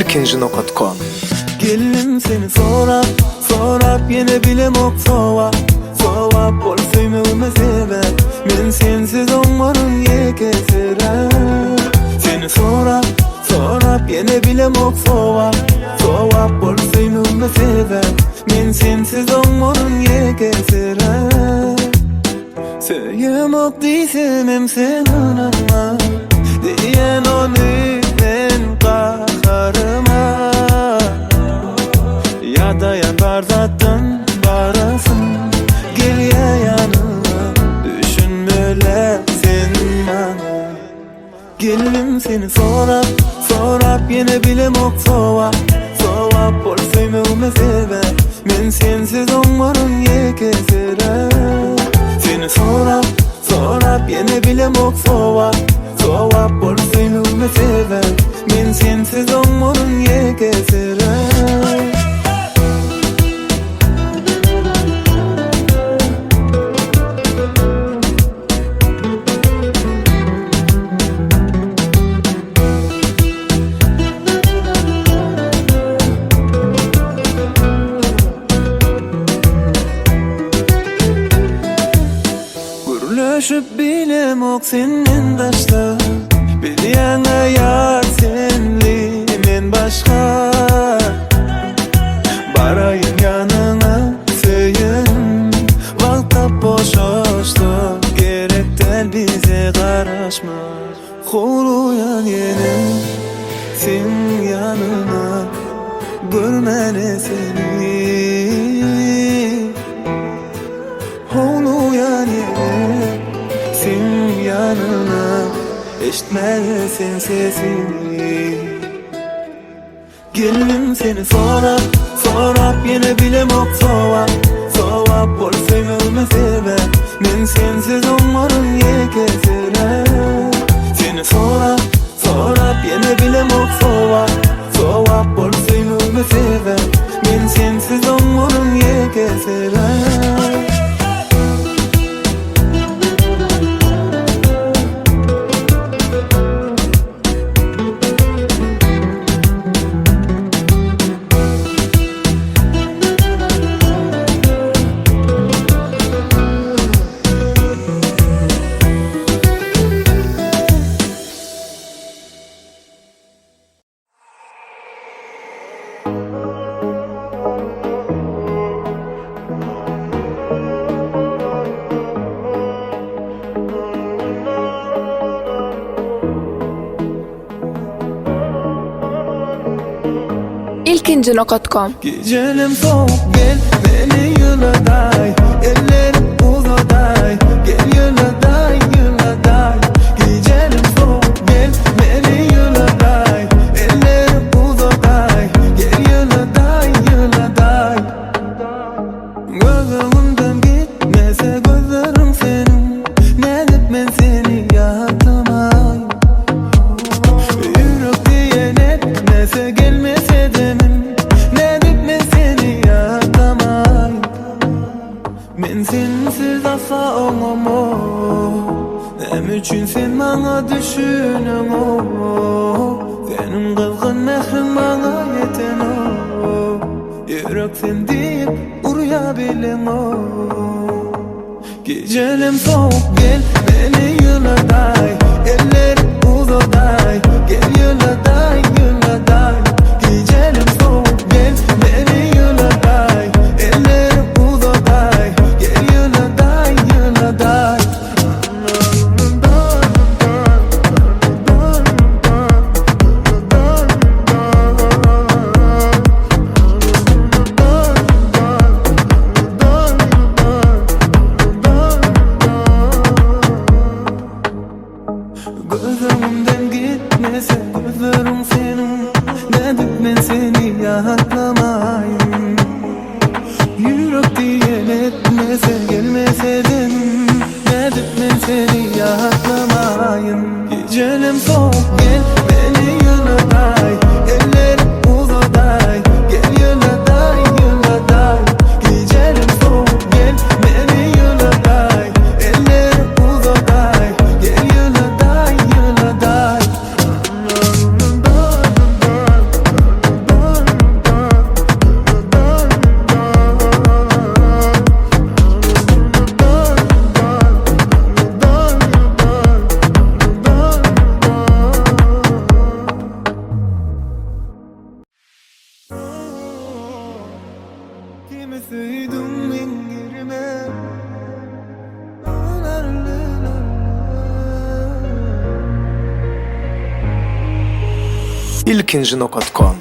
ilkinci.com. Gelim seni sorap, sorap yine bilemok sovap. Sovap bolsayım öme sebep, men sensiz olmanın yekesirem. Seni sorap, sorap yine bilemok sovap. Sovap bolsayım öme sebep, men sensiz olmanın yekesirem. Söylemok diysem hem sen inanma, diyen onu ben kaharıma. Ya da yapar zaten barasın, gel ya yanıma, düşünmöyle sen bana. Gelim seni sorap, sorap yine bilemok sovap. Sovap bolsayım öme sebep, men sensiz olmanın yekesirem. Seni sorap, sorap yine bilemok sovap. Sovap bolsayım öme sebep, men sensiz olmanın yekesirem. Gürleşip bilemok senin taşta, bilyen ayar senli men başka. Barayım yanına söyün, vakta boşoştu, gerekten bize karışma. Kuluyan yine sen yanına, görmene seni. Kuluyan yine sen yanına, eşitmezsin sesini. Gelim seni sorap, sorap yine bilemok sovap. Sovap bolsayım öme sebep, men sensiz olmanın yekesirem. Seni sorap, sorap yine bilemok sovap. Sovap bolsayım öme sebep, men sensiz olmanın yekesirem. ilkinci.com. Gecelim soğuk gel beni yıladay, ellerim uzaday, gel yıladay yıladay. Gecelim soğuk gel beni yıladay, ellerim uzaday, gel yıladay yıladay. Gözümden gitmese gözlerim senin, ne edip ben seni yatamay. Yürek diyen etmese gelmese demin, men sensiz asla olmam o. Nem üçün sen bana düşünüm o. Senin kızgın mehrin bana yeten o. Yürek sen deyip uyabilem o. Gecelim soğuk gel beni yıladay, ellerim uzaday, gel yıladay yıladay. Gecelim soğuk gel beni yıladay, ellerim uzaday, gel yıladay yıladay. Gözümden gitmese gözlerim senin, dedik ben seni yaklamayım. Yürek diyen etmese gelmese demin, dedik ben seni yaklamayım. Gecelim soğuk gel beni yıladay, ellerim uzaday, gel yıladay yıladay. Gecelim soğuk gel beni yıladay, ellerim uzaday, gel yıladay yıladay. ilkinci.com.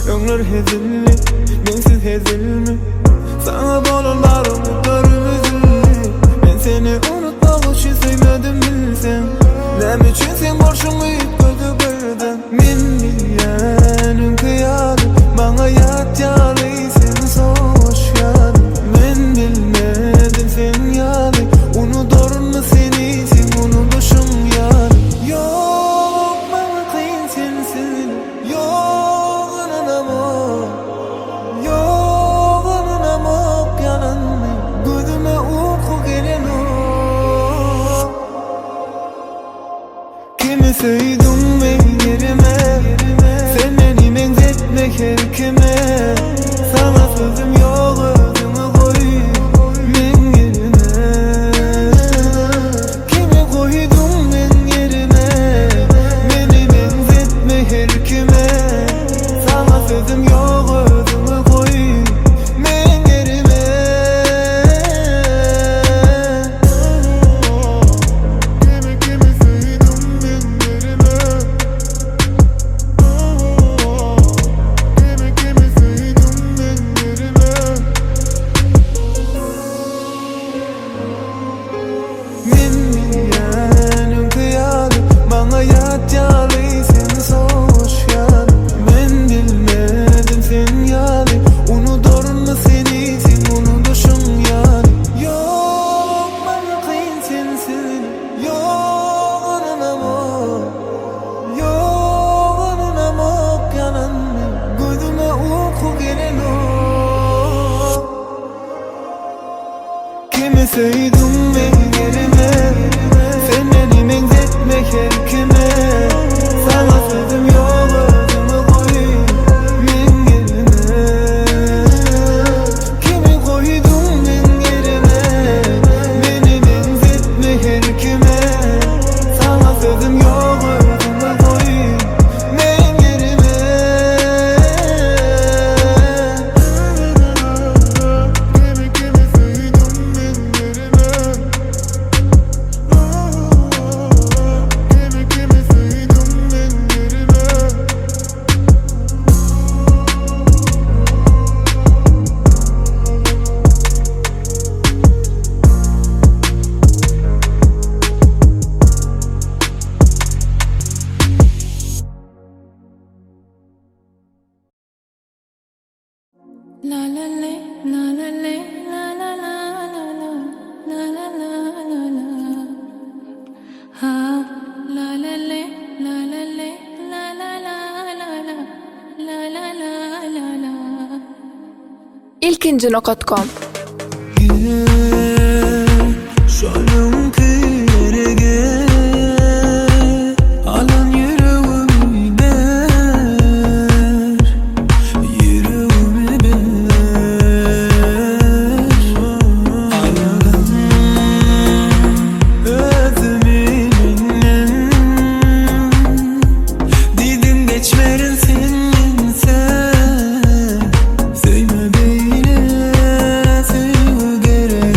Ömür hezilli, bensiz hezilmi. Sana bağlılarım görümüzülli. Ben seni unutmak için sevmedim bilsem. Nem için sen borçumu yıkıldı birden. Min bilyenin kıyadı, bana yat yarıysen soğuş yadı. Ben bilmedim sen yadı, unuturun mu seni sen unutuşum yadı. Yok bana kıyın sensin, yok ananamam. Yok ananamam yalanını, gözüme uyku gelen o. Kimi sevdim ben yerime, sen beni benzetmek her kime. Sana sözüm yok özümü koy ben yerine. Kimi koydum ben yerime, beni benzetmek her kime. Sana sözüm yok özümü koy ben yerime. Kimi sevdim ben yerime. Kimi sevdim ben yerime. Min milyenin kıyadı, bana yat yarıysen soğuş yadı. Ben bilmedim sen yadı, unuturun mu seni sen unutuşum yadı. Yok bana kıyın sensin, yok ananamam. Yok ananamam yalanını, gözüme uyku gelen o. Kimi sevdim ben yerime, sen beni benzetmek her kime. Sana sözüm yok özümü koy ben yerine. Kimi koydum ben yerime, beni benzetmek her kime. Sana sözüm yok özümü koy ben yerime. Kimi sevdim ben yerime. Kimi sevdim ben yerime. La la la la la la la la la la la la la la la ha la la la la la la la la la la la la la la ilkinci.com. Şalım kırıge, alan yüreğimi ber, yüreğimi ber. Alan özümü bilmem, dedim geçmerin senin sen. Sevme beni, sevme gerek.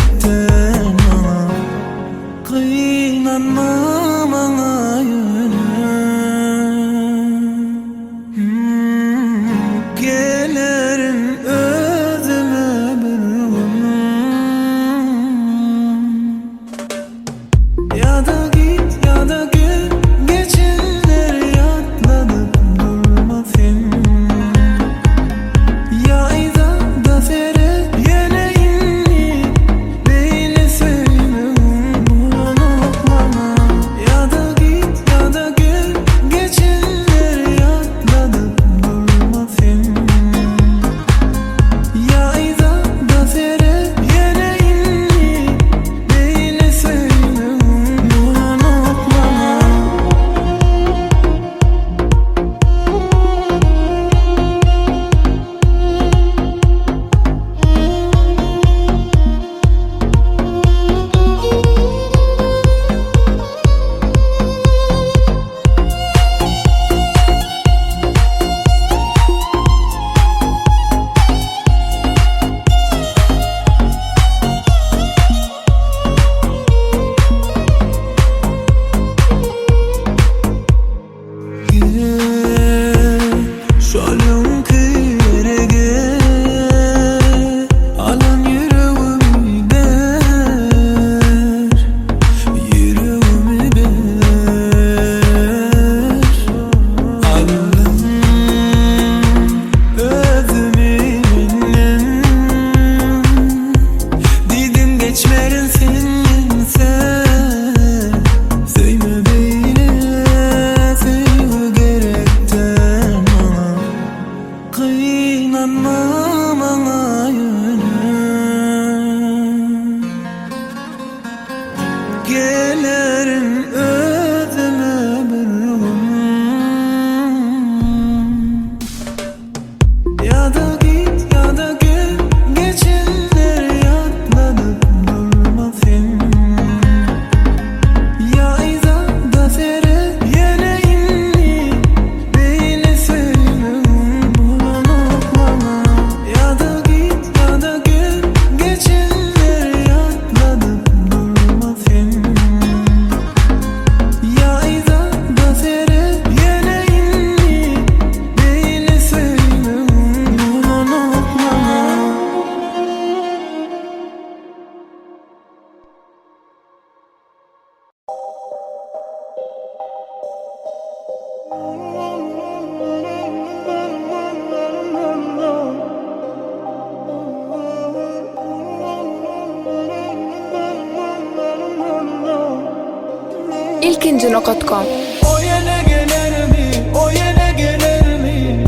ilkinci.com. O yine gelir mi? O yine gelir mi?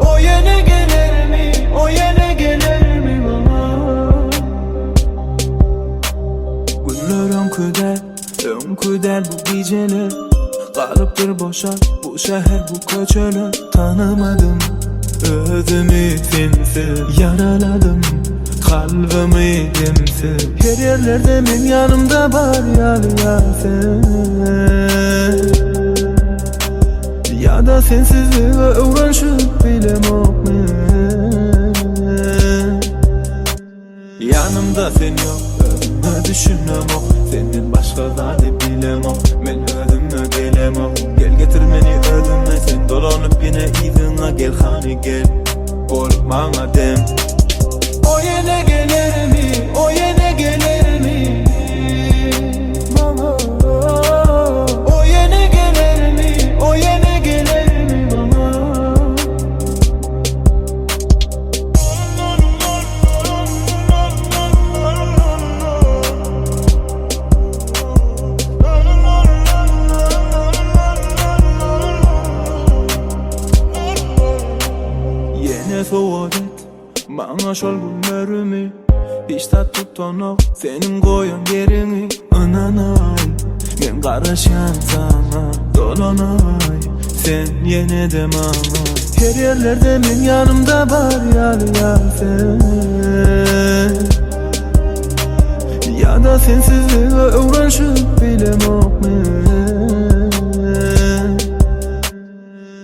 O yine gelir mi? O yine gelir mi bana? Günler önküder bu geceler. Kalıptır boşa bu şehir bu köçeler. Tanımadım özümü sensiz, yaraladım kalbimi demsiz. Her yerlerde benim yanımda var ya sen, ya da sensizliğe uğraşıp bilemem ben. Yanımda sen yok, özümü düşünemem. Senden başka zaten bilemem. Ben özümü gelemem. Gel getir beni ölüme, sen dolanıp yine izine gel, hani gel olup bana dem. O yine gelir mi? O yine gelir mi? O yine gelir mi? O yine gelir mi bana? Yine soğuk bana şol günlerimi, hiç tat tutanok senin koyan yerini. Ananay ben karışan sana, dolanay sen yine de bana. Her yerlerde benim yanımda var ya sen, ya da sensizliğe uğraşıp bilemem ben.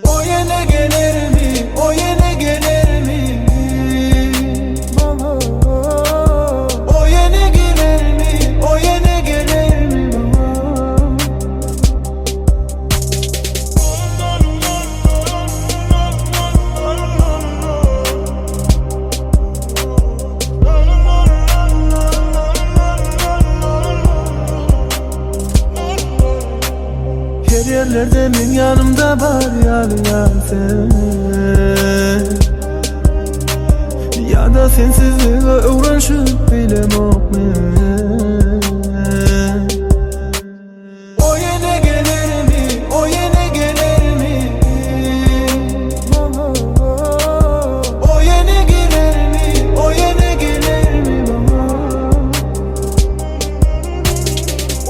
O yine gelir mi? O yine gelir mi? O yine gelir mi? O yine gelir mi bana? Her yerlerde benim yanımda var ya sen, ya da sensizliğe uğraşıp bilemem ben. O yine gelir mi? O yine gelir mi? O yine gelir mi? O yine gelir mi bana?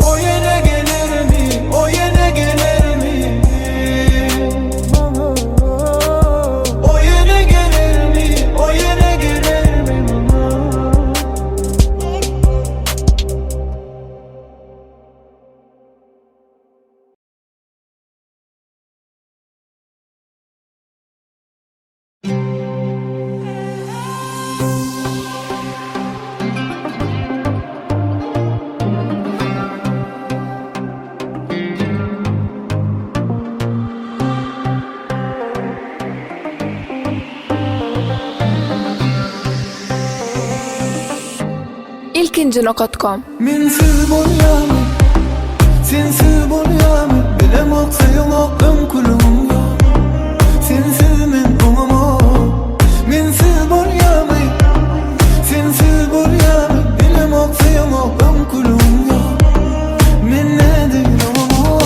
O yine gelir mi? O yine gelir mi? O yine gelir mi? O yine gelir mi bana? ilkinci.com. Mensiz bolyamy, sensiz bolyamy. Bilemok sayılok ömkülüm yok. Sensiz men oňamok. Mensiz bolyamy, sensiz bolyamy. Bilemok sayılok ömkülüm yok. Men näde oňamok.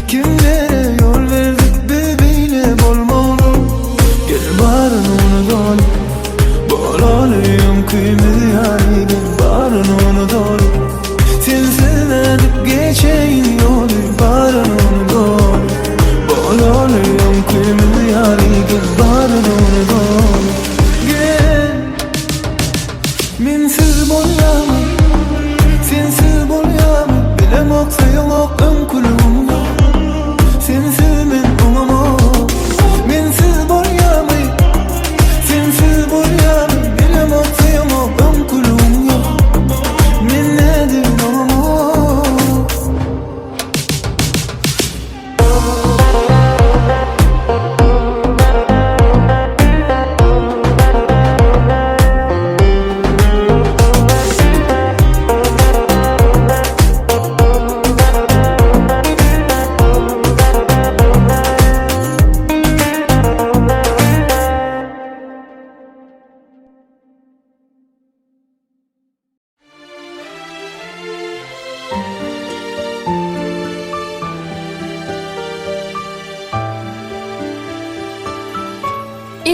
Kimlere yol verdik bebeyle bolmalı. Gel barın onu dol, bolalıyım kıymeti yani. Gel barın onu dol, sensiz edip geçeyim yolu. Barın onu dol, bolalıyım kıymeti yani. Gel barın onu dol. Gel, mensiz bolyamy,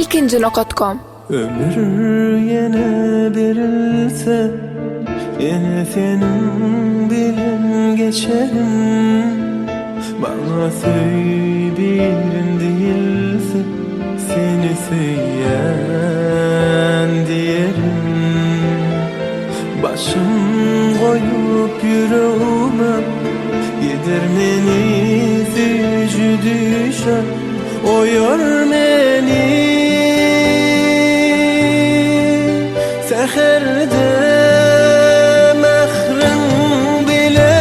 ilkinci.com. Ömür yine verilse, yine senin bilen geçerim. Bana söyleyin değilse, seni söyleyen diyelim. Başım koyup yüreğime, yedirmeni üzücü düşer, oyar beni. Seherde mehrim bile,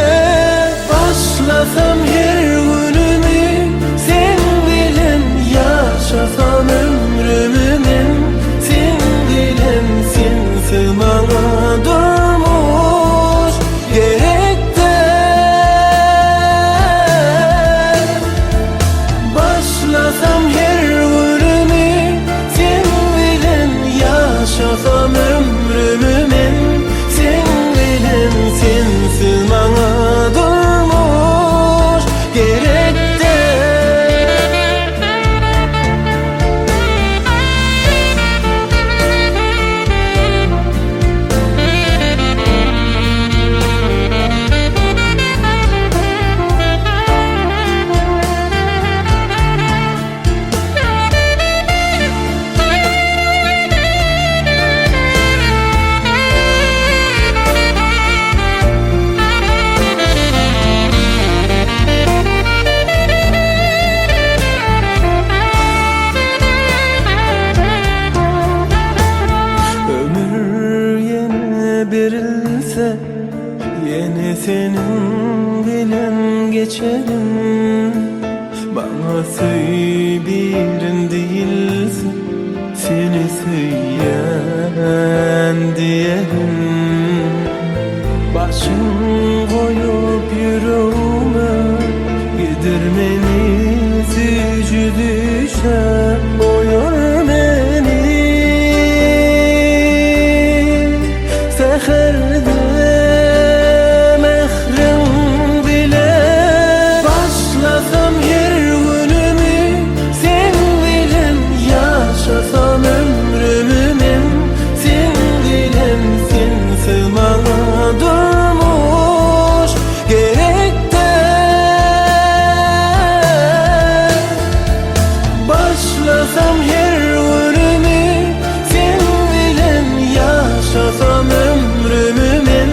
başlasam her günümü sen bilen, yaşasam ömrümü men sen bilen, sensiz bana durmuş gerektir. Başlasam her günümü sen bilen, yaşasam ömrümü men sen bilen, sensiz bana durmuş gerektir. Verilse, yine senin bilen geçerim. Bana söyleyin değilse, seni söyleyen diyelim. Başım koyup yüreğime, yedirmeni üzücü düşer, oyar beni. Seherde mehrim bile, başlasam her günümü sen bilen, yaşasam ömrümü men sen bilen, sensiz bana durmuş gerektir. Başlasam her günümü sen bilen, yaşasam ömrümü men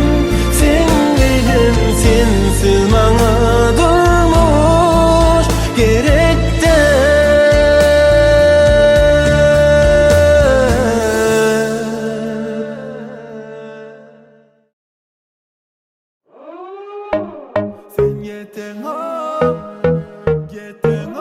sen bilen, sensiz bana durmuş gerektir. Sen yeten o, yeten o.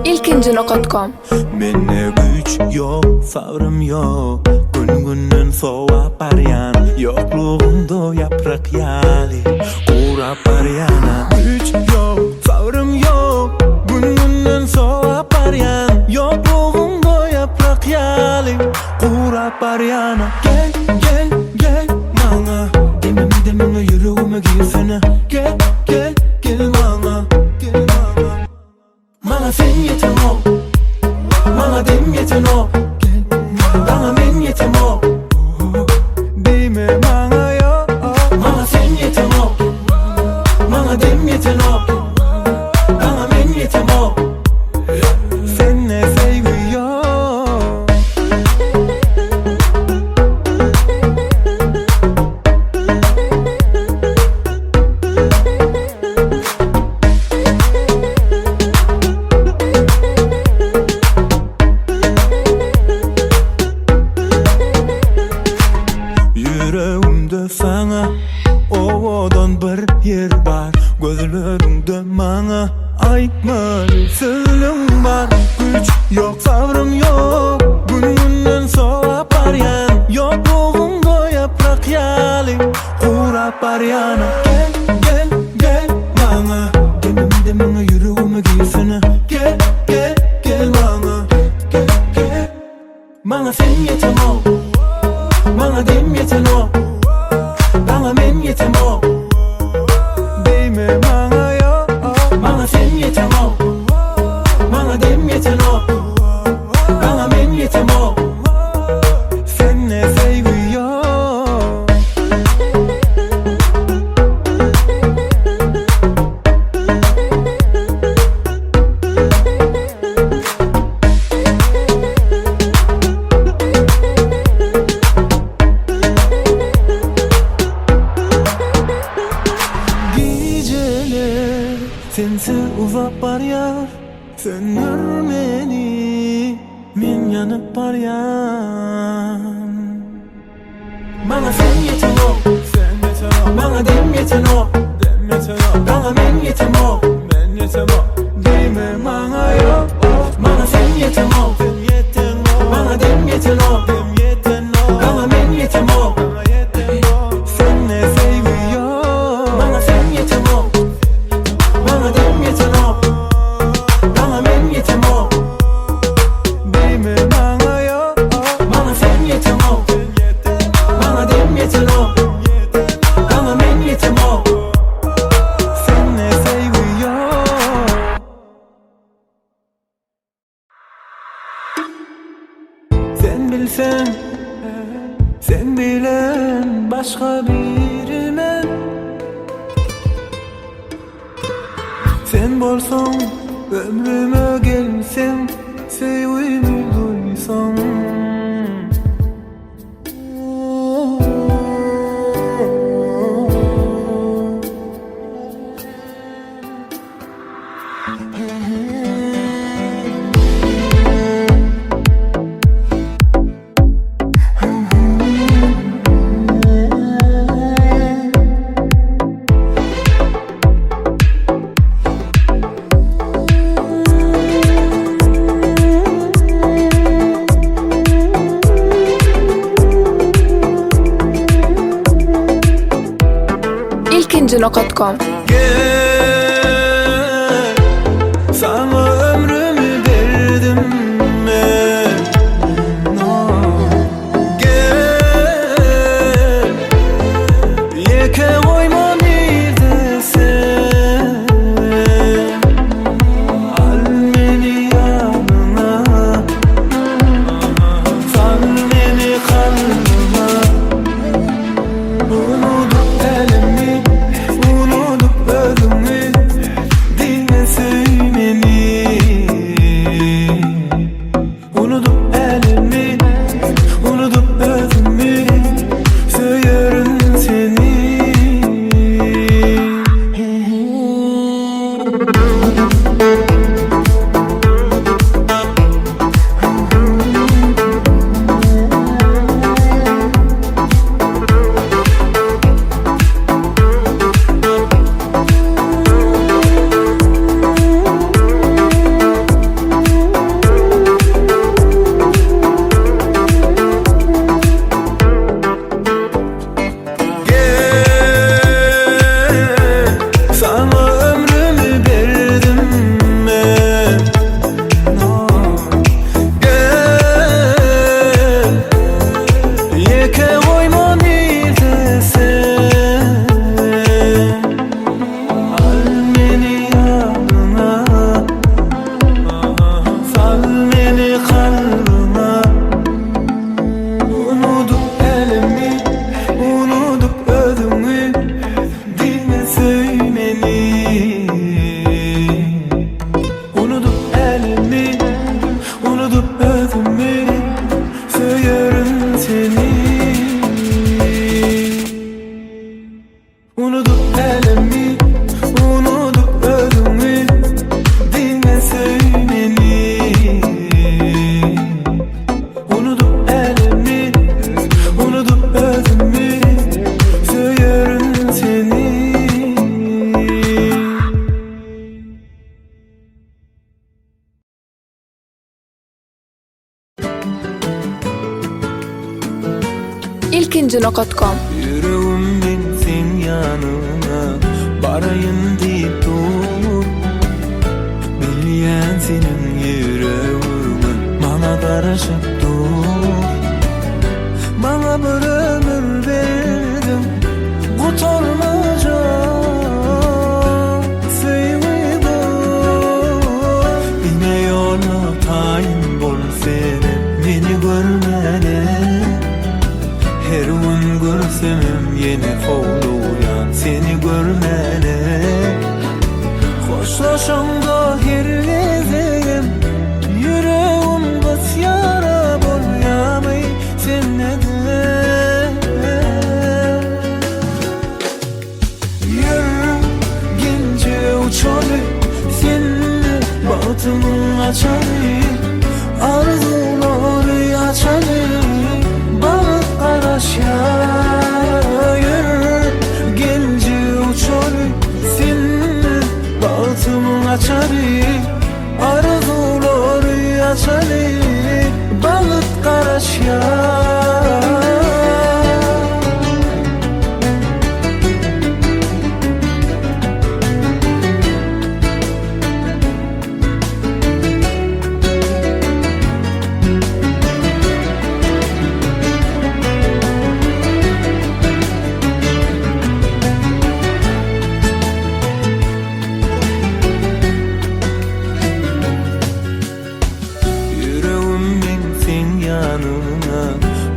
ilkinci.com. Menne güç yok, sabrım yok, gün soğup arayan, yokluğunda yaprak yali, uğrap arayana. Güç yok, sabrım yok, gün soğup arayan, yokluğunda yaprak yali, uğrap arayana. Gel, gel, gel bana, dememe yüreğime girsene. Gel, gel, gel bana, gel bana. Bana sen yeten ol, bana dem yeten ol, bana men yeten ol. Deme bana yok, bana sen yeten ol, bana dem yeten ol, bana men yeten ol. Seninle sevgi yok. Yüreğimde sana ovadan bir yer var, gözlerimde bana aytmalı sözüm var. Güç yok, sabrım yok, gününden soğup arayan, yokluğumda yaprak yali, uğrap arayana. Gel, gel, gel bana, dememe yüreğime girsene. Gel, gel, gel bana, gel, gel. Bana sen yeten ol, bana dem yeten ol, bana men yeten ol. Değme bana yok, bana sen yeten ol, bana dem yeten ol. sensi uzap baryar, söndür beni, men yanıp baryan. Bana sen yetin o, bana dem yetin o, bana men yetim o, deme bana yok. Bana sen yetin o, bana dem yetin o, bana men yetim o, senle sevgi yok. Bana sen yetin o, bana dem yetin o, bana men yetim o, deme bana yok. Bana sen yetin o, bana dem yetin o, bana men yetim o, senle sevgi yok. Sen bilsen, sen bilen başka birmen. Sen bolsan, ömrüme gelsen, sevgimi duysan. ilkinci.com Gel, sana ömrümü verdim ben. Gel, yeke koyma bir de sen. Al beni yanına, sal beni kalbime. Unutup elimi, unutup ölümü, dinle söylemeni. Unutup elimi, unutup ölümü, söylerim seni. Gel, sana ömrümü verdim ben. Gel, yeke koyma bir de sen. Al beni yanına, sal beni kalbime. Unutup elimi, unutup ödümü, dinle söylemeni. Unutup elimi, unutup ödümü, söylerim seni. Unutup elimi, unutup ödümü, dinle söylemeni. Unutup elimi, unutup ödümü, söylerim seni. ilkinci.com Yüreğim binsin yanına, barayın deyip dur. Bilyen senin yüreğimi, bana karışıp dur. Bana bir ömür verdin, kurtarmayacak sevgi dur. Yine yola tayin bol senin, beni görmene. Her gün görsem yeni kovluyan seni görmene. Hoşlaşanda her gezeyim, yüreğim bas yara bol yamay sen neden. Yürü gence uçalı, Bağıtımın açarı, arzuları açarı, balık karaşıyor, genci uçar senin. Bağıtımın açarı, arzuları açarı, balık karaşıyor.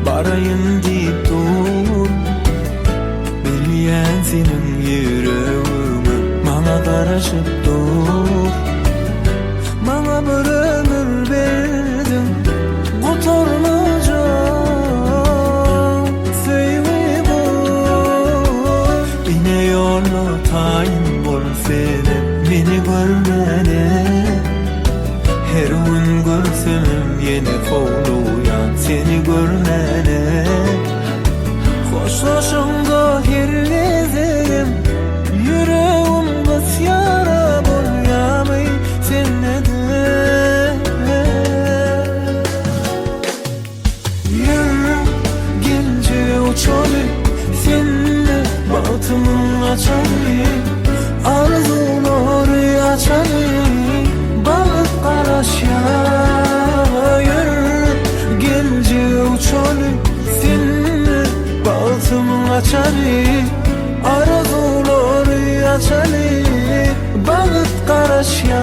Barayın deyip dur, bilyen senin yüreğimi bana karışıp dur. Bana bir ömür verdin, kurtarmayacak sevgi bu. Yine yolunu tayin bol senin, beni görmene. Her gün görsem yine kovluyan seni görmene. Hoşlaşımda her gezerim, yüreğim bas yara bol yamay senle de. Yürü gence uçalı seninle, bağıtımın açalı, arzuları açalı, balık karaşıyor, genci uçalı seninle. Bağıtımın açalı, arzuları açalı, balık karaşıyor,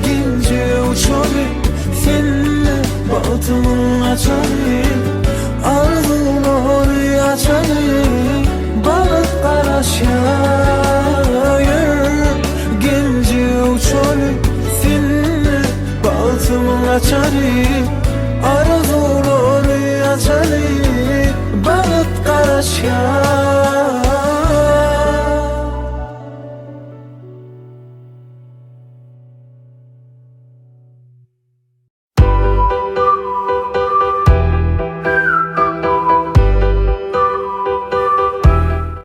genci uçalı seninle. Bağıtımın açalı, arzuları açalı, balık karaşıyor, genci uçalı seninle. Bağıtımın açalı, arzuları açalı, balık karaşıyor.